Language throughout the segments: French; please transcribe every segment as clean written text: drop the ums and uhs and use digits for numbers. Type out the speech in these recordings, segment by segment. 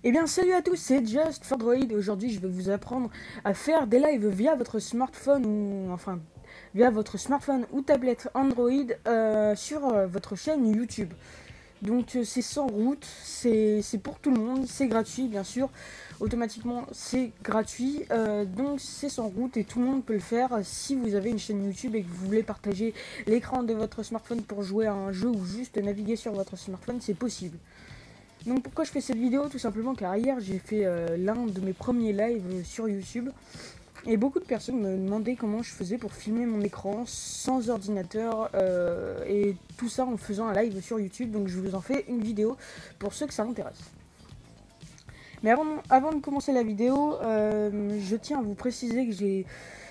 Eh bien salut à tous, c'est Just for Droid et aujourd'hui je vais vous apprendre à faire des lives via votre smartphone ou tablette Android sur votre chaîne YouTube. Donc c'est sans route, c'est pour tout le monde, c'est gratuit bien sûr, automatiquement c'est gratuit, donc c'est sans route et tout le monde peut le faire. Si vous avez une chaîne YouTube et que vous voulez partager l'écran de votre smartphone pour jouer à un jeu ou juste naviguer sur votre smartphone, c'est possible. Donc pourquoi je fais cette vidéo? Tout simplement car hier j'ai fait l'un de mes premiers lives sur YouTube et beaucoup de personnes me demandaient comment je faisais pour filmer mon écran sans ordinateur et tout ça en faisant un live sur YouTube. Donc je vous en fais une vidéo pour ceux que ça intéresse. Mais avant de commencer la vidéo, je tiens à vous préciser que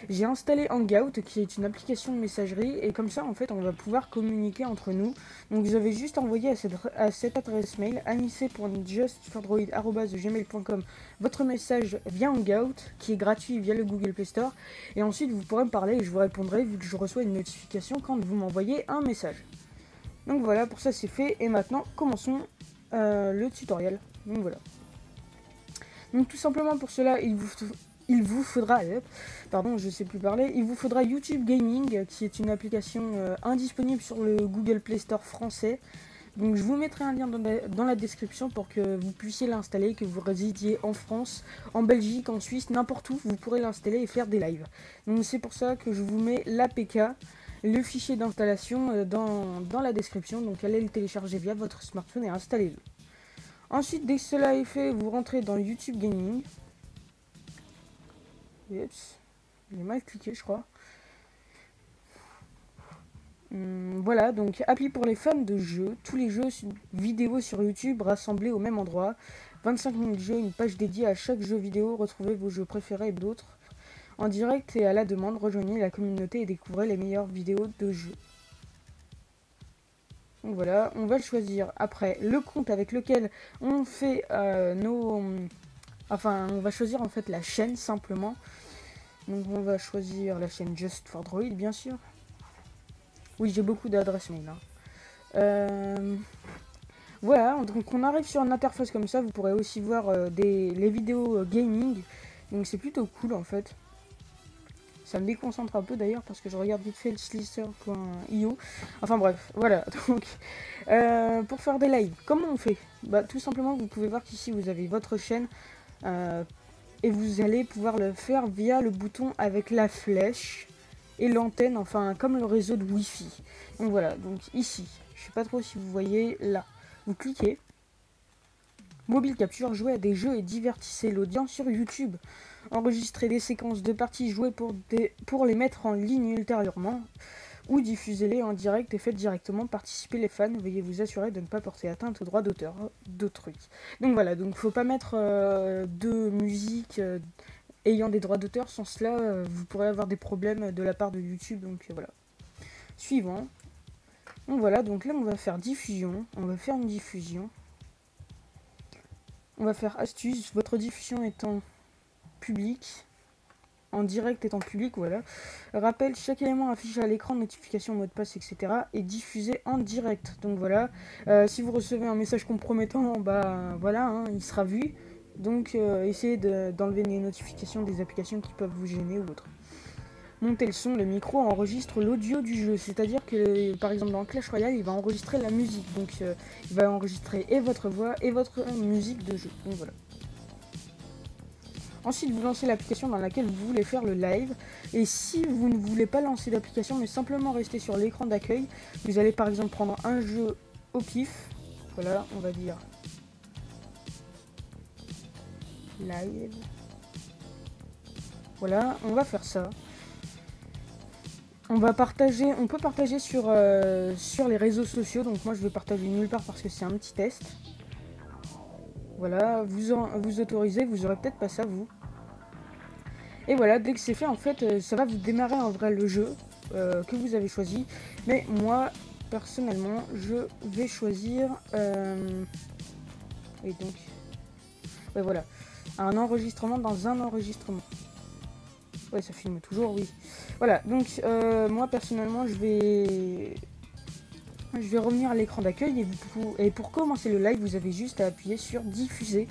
j'ai installé Hangout, qui est une application de messagerie, et comme ça, en fait, on va pouvoir communiquer entre nous. Donc, vous avez juste envoyé à cette adresse mail, anice.justfordroid@gmail.com, votre message via Hangout, qui est gratuit via le Google Play Store, et ensuite, vous pourrez me parler et je vous répondrai, vu que je reçois une notification quand vous m'envoyez un message. Donc voilà, pour ça, c'est fait, et maintenant, commençons le tutoriel. Donc voilà. Donc tout simplement pour cela, il vous faudra, pardon, je sais plus parler, il vous faudra YouTube Gaming, qui est une application indisponible sur le Google Play Store français. Donc je vous mettrai un lien dans la description pour que vous puissiez l'installer, que vous résidiez en France, en Belgique, en Suisse, n'importe où, vous pourrez l'installer et faire des lives. Donc c'est pour ça que je vous mets l'APK, le fichier d'installation dans la description. Donc allez le télécharger via votre smartphone et installez-le. Ensuite, dès que cela est fait, vous rentrez dans YouTube Gaming. Oups, j'ai mal cliqué, je crois. Voilà, donc appli pour les fans de jeux. Tous les jeux vidéo sur YouTube rassemblés au même endroit. 25 minutes de jeu, une page dédiée à chaque jeu vidéo. Retrouvez vos jeux préférés et d'autres. En direct et à la demande, rejoignez la communauté et découvrez les meilleures vidéos de jeux. Donc voilà, on va choisir après le compte avec lequel on fait on va choisir en fait la chaîne simplement. Donc on va choisir la chaîne Just for Droid, bien sûr. Oui, j'ai beaucoup d'adresses mail. Voilà, donc on arrive sur une interface comme ça. Vous pourrez aussi voir les vidéos gaming. Donc c'est plutôt cool en fait. Ça me déconcentre un peu d'ailleurs parce que je regarde vite fait le slicer.io. Enfin bref, voilà. Donc pour faire des lives, comment on fait? Bah tout simplement, vous pouvez voir qu'ici vous avez votre chaîne et vous allez pouvoir le faire via le bouton avec la flèche et l'antenne, enfin comme le réseau de Wi-Fi. Donc voilà, donc ici, je sais pas trop si vous voyez là. Vous cliquez. Mobile capture, jouez à des jeux et divertissez l'audience sur YouTube. Enregistrez des séquences de parties jouées pour les mettre en ligne ultérieurement. Ou diffusez-les en direct et faites directement participer les fans. Veuillez vous assurer de ne pas porter atteinte aux droits d'auteur d'autrui. Donc voilà, donc faut pas mettre de musique ayant des droits d'auteur. Sans cela, vous pourrez avoir des problèmes de la part de YouTube. Donc voilà. Suivant. Donc voilà, donc là on va faire diffusion. On va faire une diffusion. On va faire astuce, votre diffusion étant publique, en direct étant public, voilà. Rappel, chaque élément affiché à l'écran, notification, mot de passe, etc. est diffusé en direct. Donc voilà, si vous recevez un message compromettant, bah voilà, hein, il sera vu. Donc essayez d'enlever les notifications des applications qui peuvent vous gêner ou autre. Monter le son, le micro enregistre l'audio du jeu, c'est-à-dire que par exemple dans Clash Royale il va enregistrer la musique, donc il va enregistrer et votre voix et votre musique de jeu, donc voilà. Ensuite vous lancez l'application dans laquelle vous voulez faire le live, et si vous ne voulez pas lancer d'application mais simplement rester sur l'écran d'accueil, vous allez par exemple prendre un jeu au pif, voilà, on va dire live, voilà, on va faire ça. On peut partager sur les réseaux sociaux, donc moi je vais partager nulle part parce que c'est un petit test. Voilà, vous autorisez, vous aurez peut-être pas ça vous. Et voilà, dès que c'est fait en fait, ça va vous démarrer en vrai le jeu que vous avez choisi. Mais moi, personnellement, je vais choisir... Et donc... Ouais voilà, un enregistrement dans un enregistrement. Ouais, ça filme toujours, oui. Voilà, donc moi personnellement, je vais revenir à l'écran d'accueil et pour commencer le live, vous avez juste à appuyer sur diffuser.